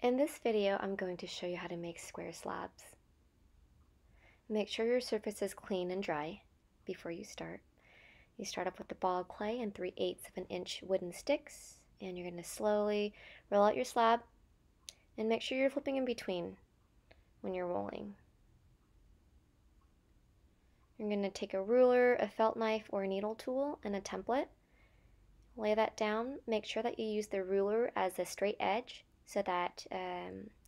In this video, I'm going to show you how to make square slabs. Make sure your surface is clean and dry before you start. You start off with the ball of clay and 3/8 of an inch wooden sticks, and you're going to slowly roll out your slab, and make sure you're flipping in between when you're rolling. You're going to take a ruler, a felt knife, or a needle tool, and a template. Lay that down. Make sure that you use the ruler as a straight edge so that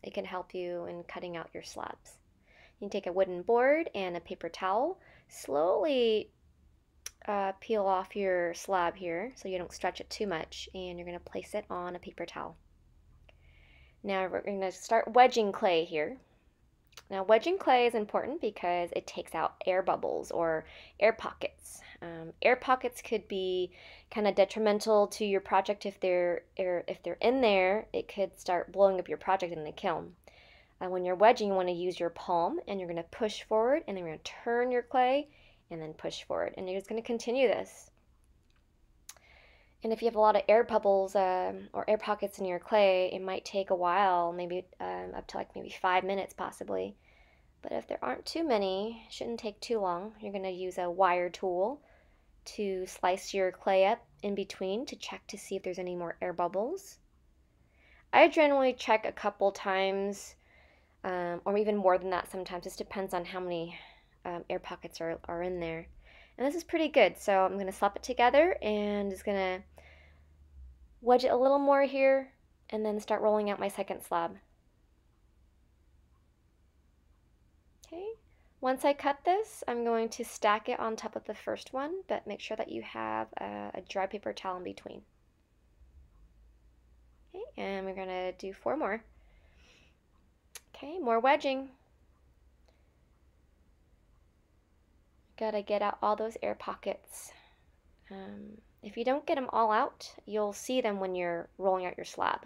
it can help you in cutting out your slabs. You take a wooden board and a paper towel. Slowly peel off your slab here so you don't stretch it too much, and you're going to place it on a paper towel. Now we're going to start wedging clay here. Now wedging clay is important because it takes out air bubbles or air pockets. Air pockets could be kind of detrimental to your project if they're in there. It could start blowing up your project in the kiln. When you're wedging, you want to use your palm, and you're going to push forward, and then you're going to turn your clay and then push forward, and you're just going to continue this. And if you have a lot of air bubbles or air pockets in your clay, it might take a while, maybe up to maybe 5 minutes possibly. But if there aren't too many, it shouldn't take too long. You're going to use a wire tool to slice your clay up in between to check to see if there's any more air bubbles. I generally check a couple times, or even more than that sometimes. It depends on how many air pockets are in there. And this is pretty good, so I'm going to slap it together and just going to wedge it a little more here and then start rolling out my second slab. Okay, once I cut this, I'm going to stack it on top of the first one, but make sure that you have a dry paper towel in between. Okay, and we're going to do 4 more. Okay, more wedging. Gotta get out all those air pockets. If you don't get them all out, you'll see them when you're rolling out your slab.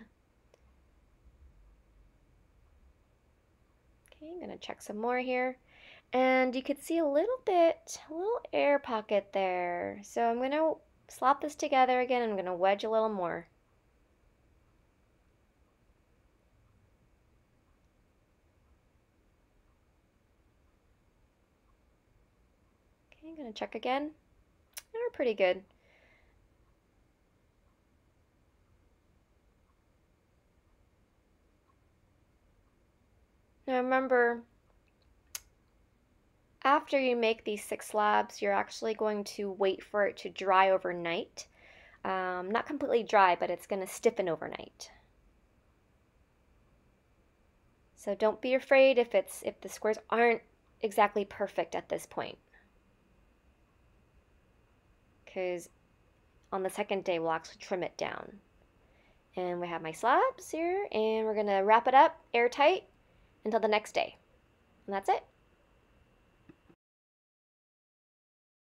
Okay, I'm gonna check some more here. And you could see a little air pocket there. So I'm gonna slap this together again, and I'm gonna wedge a little more. Okay, I'm gonna check again. They're pretty good. Now remember, after you make these 6 slabs, you're actually going to wait for it to dry overnight. Not completely dry, but it's going to stiffen overnight. So don't be afraid if the squares aren't exactly perfect at this point, because on the second day we'll actually trim it down. And we have my slabs here, and we're going to wrap it up airtight until the next day. And that's it.